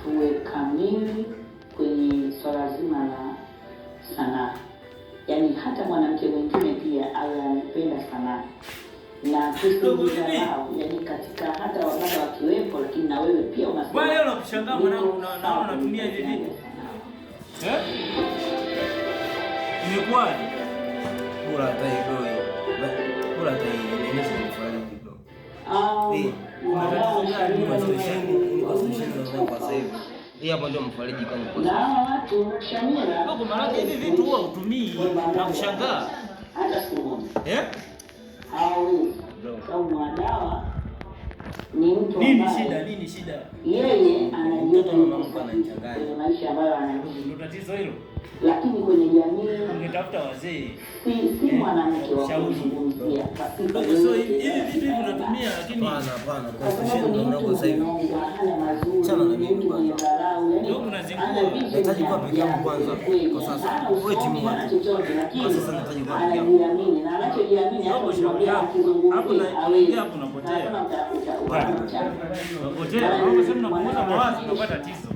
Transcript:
tuwe kamili kwenye swala zima la sanaa, yaani hata mwanamke mwingine pia awe anapenda sanaa na tusidharau, yaani katika hata wababa wakiwepo, lakini na wewe pia unasema wewe leo unakushangaa mwanangu, naona unatumia hivi vitu imekuwaje? Bora hata hiyo bora hata hiyo inaonyesha mfano kidogo. Kwa sasa hivi hii hapa ndio mfariji kwangu kwa sasa. Na watu Shamira ndio maana hivi vitu huwa utumii na kushangaa hata siku moja au kama dawa ni mtu nini shida yeye anajiona mtu anachanganya maisha ambayo anaishi, ndio tatizo hilo. Lakini kwenye jamii ungetafuta wazee si mwanamke wa kuzungumzia pasipo hivi vitu tunatumia, lakini hapana constitution ndio ndio sasa hivi sana na mimi kwenye dharau, ndio unazingua. Nahitaji kwa peke yangu kwanza kwa sasa, wewe timu wako kwa sasa, nahitaji kwa peke yangu anajiamini na anachojiamini hapo tunamwambia akizungumza aweze hapo unapotea unapotea, unaposema unapunguza mawazo unapata tatizo.